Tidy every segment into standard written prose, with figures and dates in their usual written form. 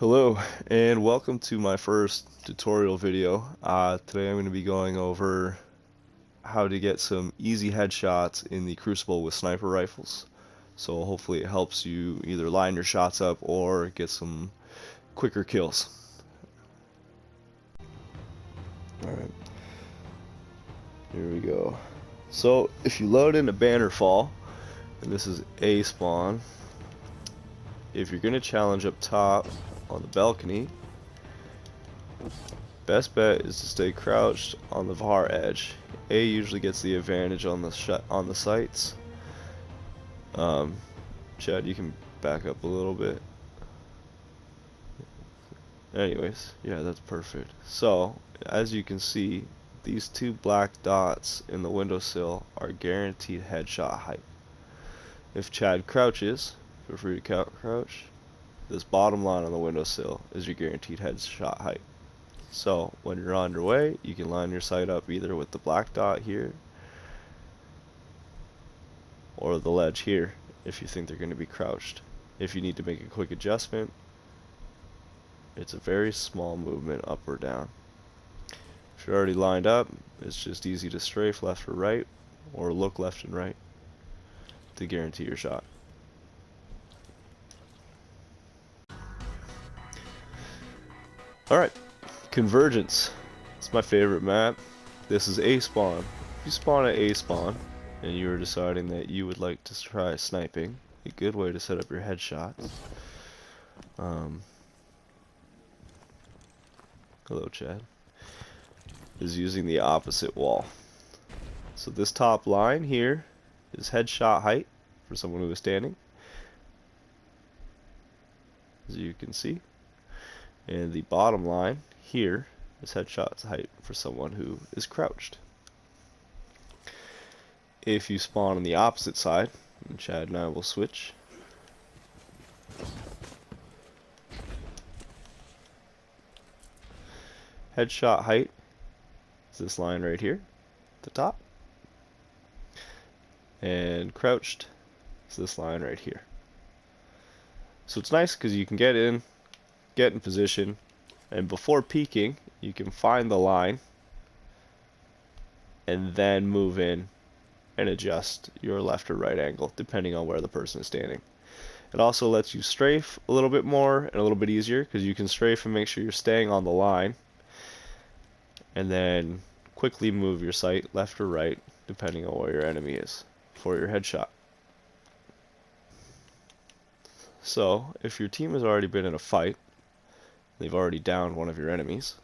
Hello and welcome to my first tutorial video. Today I'm going to be going over how to get some easy headshots in the crucible with sniper rifles. So hopefully it helps you either line your shots up or get some quicker kills. Alright, here we go. So if you load into banner fall, and this is A spawn, if you're going to challenge up top on the balcony, best bet is to stay crouched on the far edge. A usually gets the advantage on the sights. Chad, you can back up a little bit. Anyways, yeah, that's perfect. So, as you can see, these two black dots in the windowsill are guaranteed headshot height. If Chad crouches, feel free to crouch. This bottom line on the windowsill is your guaranteed headshot height. So when you're on your way, you can line your sight up either with the black dot here or the ledge here if you think they're going to be crouched. If you need to make a quick adjustment, it's a very small movement up or down. If you're already lined up, it's just easy to strafe left or right or look left and right to guarantee your shot. Alright, Convergence. It's my favorite map. This is A spawn. If you spawn at A spawn and you are deciding that you would like to try sniping, a good way to set up your headshots. Hello, Chad. Is using the opposite wall. So this top line here is headshot height for someone who is standing, as you can see. And the bottom line here is headshot height for someone who is crouched. If you spawn on the opposite side, and Chad and I will switch. Headshot height is this line right here at the top. And crouched is this line right here. So it's nice because you can get in position, and before peeking you can find the line and then move in and adjust your left or right angle depending on where the person is standing. It also lets you strafe a little bit more and a little bit easier because you can strafe and make sure you're staying on the line and then quickly move your sight left or right depending on where your enemy is for your headshot. So if your team has already been in a fight, they've already downed one of your enemies,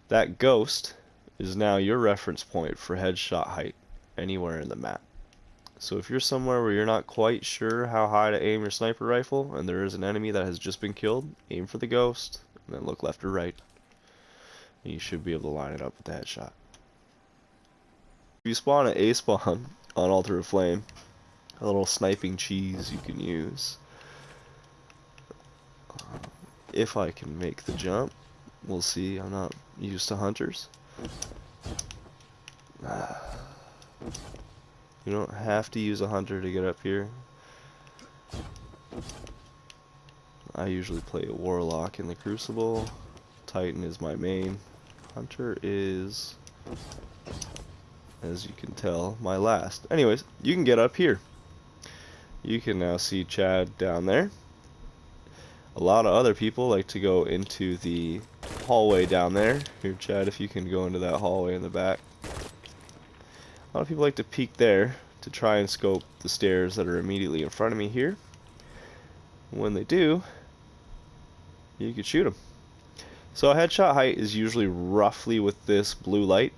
that ghost is now your reference point for headshot height anywhere in the map. So if you're somewhere where you're not quite sure how high to aim your sniper rifle and there is an enemy that has just been killed, aim for the ghost and then look left or right, and you should be able to line it up with the headshot. If you spawn at A spawn on Altar of Flame, a little sniping cheese you can use. If I can make the jump, we'll see. I'm not used to hunters. You don't have to use a hunter to get up here. I usually play a warlock in the crucible. Titan is my main. Hunter is, as you can tell, my last. Anyways, you can get up here. You can now see Chad down there. A lot of other people like to go into the hallway down there. Here, Chad, if you can go into that hallway in the back. A lot of people like to peek there to try and scope the stairs that are immediately in front of me here. When they do, you can shoot them. So a headshot height is usually roughly with this blue light,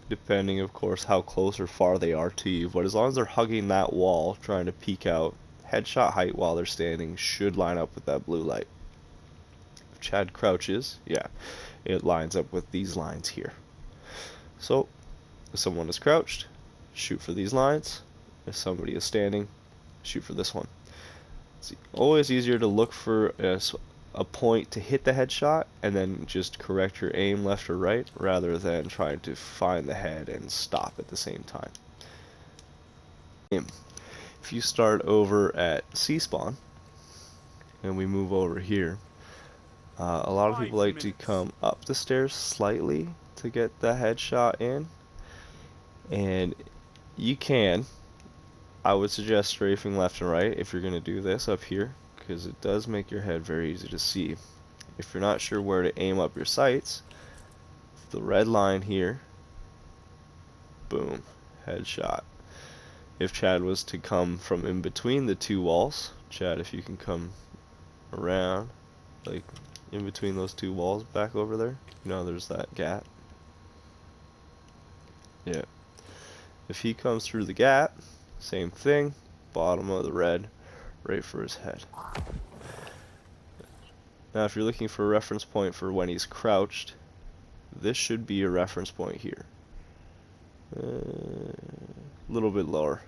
depending, of course, how close or far they are to you. But as long as they're hugging that wall, trying to peek out, headshot height while they're standing should line up with that blue light. If Chad crouches, yeah, it lines up with these lines here. So if someone is crouched, shoot for these lines. If somebody is standing, shoot for this one. It's always easier to look for a point to hit the headshot and then just correct your aim left or right rather than trying to find the head and stop at the same time. If you start over at C spawn, and we move over here. A lot of people like to come up the stairs slightly to get the headshot in, and you can. I would suggest strafing left and right if you're going to do this up here, because it does make your head very easy to see. If you're not sure where to aim up your sights, the red line here, boom, headshot. If Chad was to come from in between the two walls, Chad, if you can come around, like in between those two walls back over there, you know, there's that gap. Yeah. If he comes through the gap, same thing, bottom of the red, right for his head. Now if you're looking for a reference point for when he's crouched, this should be a reference point here. A little bit lower.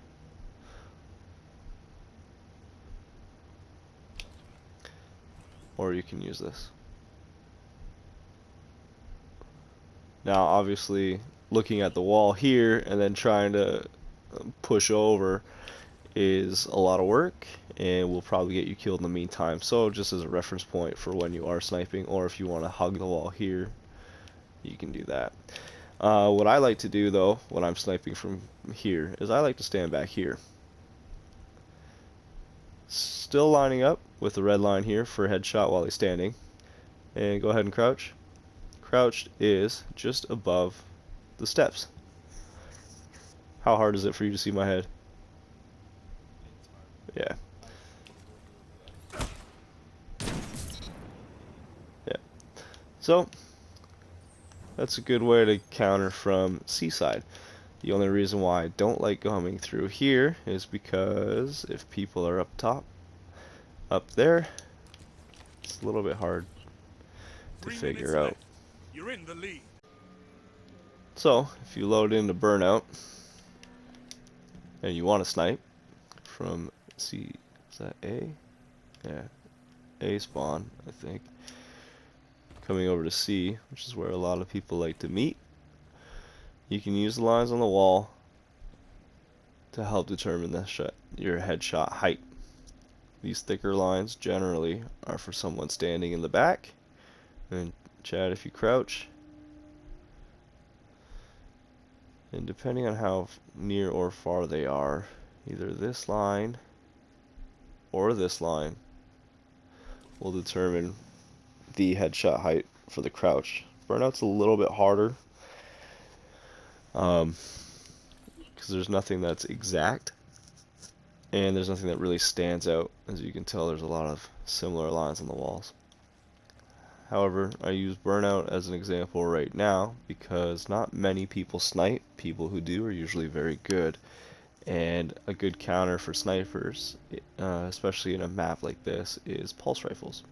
Or you can use this. Now obviously looking at the wall here and then trying to push over is a lot of work and will probably get you killed in the meantime. So just as a reference point for when you are sniping, or if you want to hug the wall here, you can do that. What I like to do though when I'm sniping from here is I like to stand back here. Still lining up with the red line here for a headshot while he's standing. And go ahead and crouch. Crouched is just above the steps. How hard is it for you to see my head? Yeah. Yeah. So, that's a good way to counter from seaside. The only reason why I don't like coming through here is because if people are up top, up there, it's a little bit hard to figure out. You're in the lead. So, if you load into Burnout, and you want to snipe from C, is that A? Yeah, A spawn, I think. Coming over to C, which is where a lot of people like to meet. You can use the lines on the wall to help determine your headshot height. These thicker lines generally are for someone standing in the back. And Chad, if you crouch, and depending on how near or far they are, either this line or this line will determine the headshot height for the crouch. Burnout's a little bit harder because there's nothing that's exact and there's nothing that really stands out. As you can tell, there's a lot of similar lines on the walls. However, I use Burnout as an example right now because not many people snipe. People who do are usually very good, and a good counter for snipers, especially in a map like this, is pulse rifles.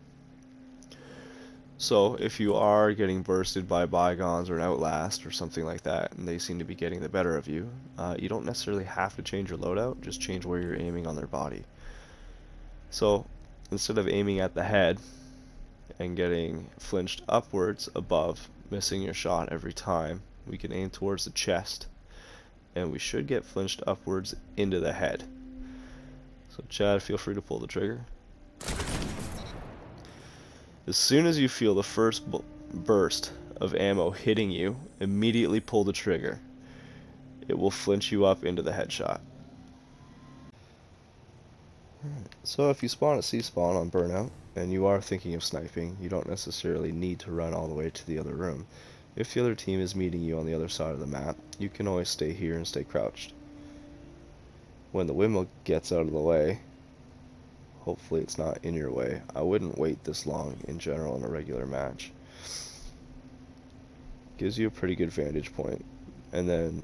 So if you are getting bursted by Bygones or an Outlast or something like that, and they seem to be getting the better of you, you don't necessarily have to change your loadout, just change where you're aiming on their body. So instead of aiming at the head and getting flinched upwards above, missing your shot every time, we can aim towards the chest, and we should get flinched upwards into the head. So Chad, feel free to pull the trigger. As soon as you feel the first burst of ammo hitting you, immediately pull the trigger. It will flinch you up into the headshot. So if you spawn at C-spawn on Burnout, and you are thinking of sniping, you don't necessarily need to run all the way to the other room. If the other team is meeting you on the other side of the map, you can always stay here and stay crouched. When the windmill gets out of the way, hopefully it's not in your way. I wouldn't wait this long in general in a regular match. Gives you a pretty good vantage point. And then,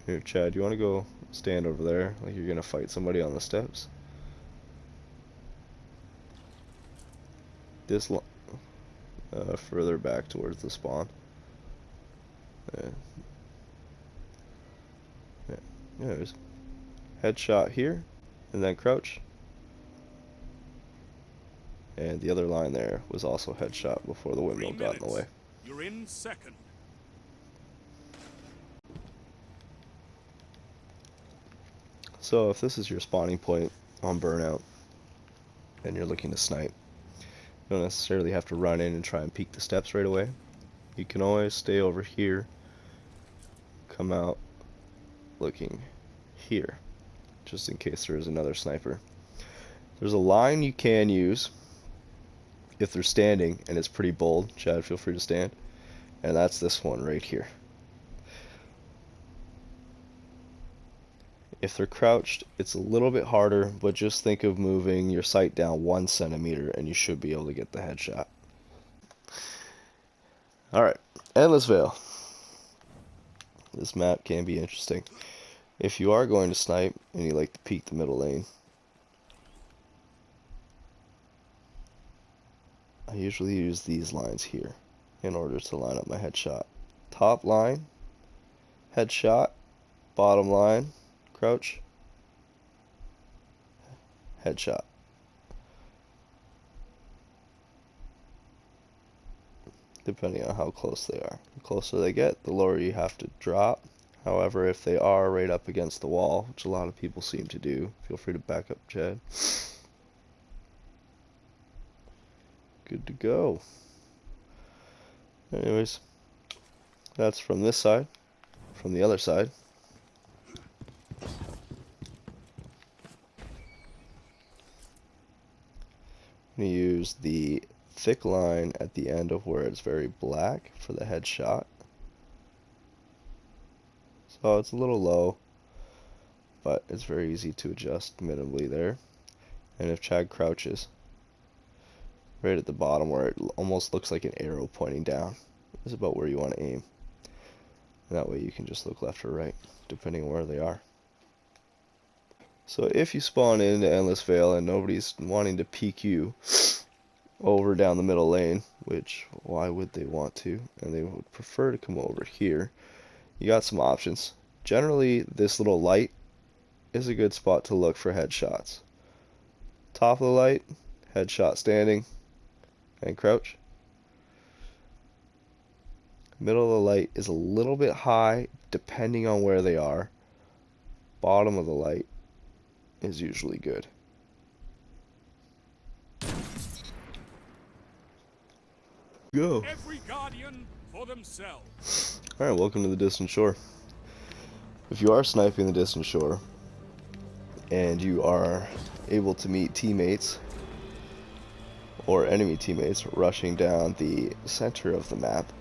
here Chad, you want to go stand over there like you're going to fight somebody on the steps? This further back towards the spawn. Yeah, there's headshot here, and then crouch. And the other line there was also headshot before the windmill got in the way. You're in second. So if this is your spawning point on Burnout, and you're looking to snipe, You don't necessarily have to run in and try and peek the steps right away. You can always stay over here, come out looking here, just in case there is another sniper. There's a line you can use if they're standing, and it's pretty bold. Chad, feel free to stand. And that's this one right here. If they're crouched, it's a little bit harder, but just think of moving your sight down 1 centimeter and you should be able to get the headshot. Alright, Endless Veil. This map can be interesting. If you are going to snipe and you like to peek the middle lane, I usually use these lines here in order to line up my headshot. Top line, headshot, bottom line, crouch, headshot. Depending on how close they are. The closer they get, the lower you have to drop. However, if they are right up against the wall, which a lot of people seem to do, feel free to back up, Chad. Good to go. Anyways, that's from this side. From the other side, I'm going to use the thick line at the end of where it's very black for the headshot. So it's a little low, but it's very easy to adjust minimally there. And if Chad crouches, right at the bottom where it almost looks like an arrow pointing down is about where you want to aim. And that way you can just look left or right, depending on where they are. So if you spawn into Endless Veil and nobody's wanting to peek you over down the middle lane, which why would they want to, and they would prefer to come over here, you got some options. Generally, this little light is a good spot to look for headshots. Top of the light, headshot standing, and crouch. Middle of the light is a little bit high, depending on where they are. Bottom of the light is usually good. Go. Every guardian for themselves. Alright, welcome to the Distant Shore. If you are sniping the Distant Shore, and you are able to meet teammates, or enemy teammates, rushing down the center of the map,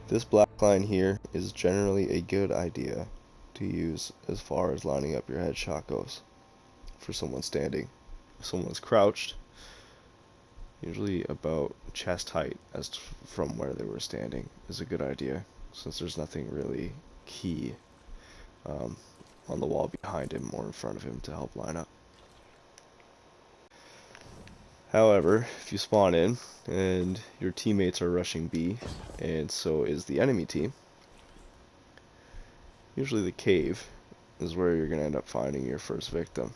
this black line here is generally a good idea to use as far as lining up your headshot goes for someone standing. If someone's crouched, usually about chest height as from where they were standing is a good idea, since there's nothing really key on the wall behind him or in front of him to help line up. However, if you spawn in and your teammates are rushing B, and so is the enemy team, usually the cave is where you're going to end up finding your first victim.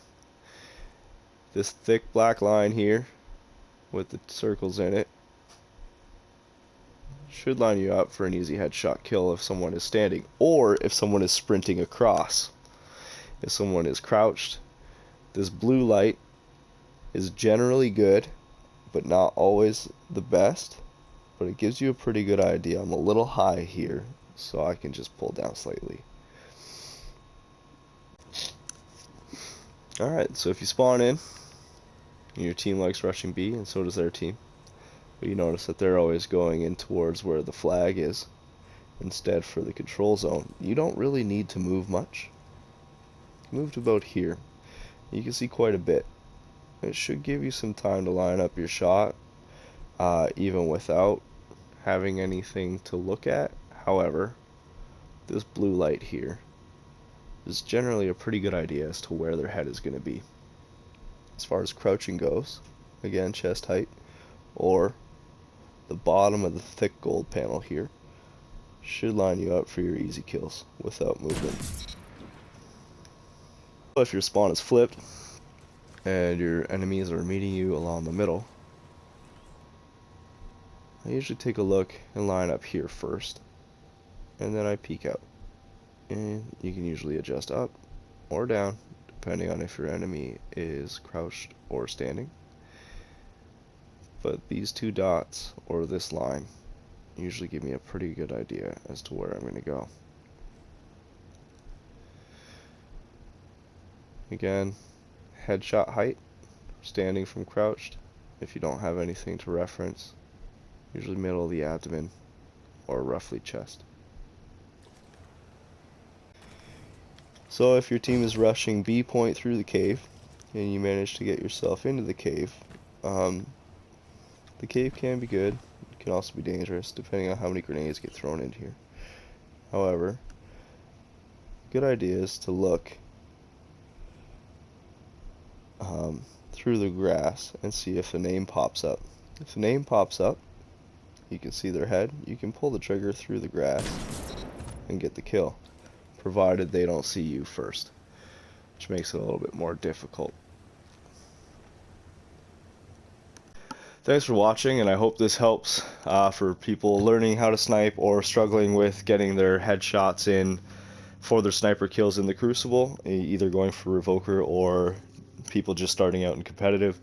This thick black line here with the circles in it should line you up for an easy headshot kill if someone is standing, or if someone is sprinting across. If someone is crouched, this blue light is generally good, but not always the best, but it gives you a pretty good idea. I'm a little high here, so I can just pull down slightly. Alright, so if you spawn in, and your team likes rushing B, and so does their team, but you notice that they're always going in towards where the flag is, instead for the control zone, you don't really need to move much. Move to about here. You can see quite a bit. It should give you some time to line up your shot, even without having anything to look at. However, this blue light here is generally a pretty good idea as to where their head is going to be. As far as crouching goes, again, chest height, or the bottom of the thick gold panel here, should line you up for your easy kills without movement. If your spawn is flipped, and your enemies are meeting you along the middle, I usually take a look and line up here first, and then I peek out. And you can usually adjust up or down, depending on if your enemy is crouched or standing. but these two dots or this line usually give me a pretty good idea as to where I'm going to go. Again, headshot height, standing from crouched, if you don't have anything to reference, usually middle of the abdomen or roughly chest. So if your team is rushing B point through the cave and you manage to get yourself into the cave can be good. It can also be dangerous depending on how many grenades get thrown in here. However, good idea is to look through the grass and see if the name pops up. If the name pops up, you can see their head, you can pull the trigger through the grass and get the kill, provided they don't see you first, which makes it a little bit more difficult. Thanks for watching, and I hope this helps for people learning how to snipe or struggling with getting their headshots in for their sniper kills in the Crucible, either going for Revoker or people just starting out in competitive.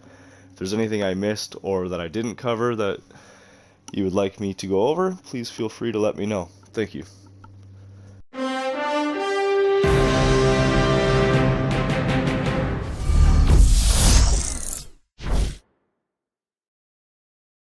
If there's anything I missed or that I didn't cover that you would like me to go over, please feel free to let me know. Thank you.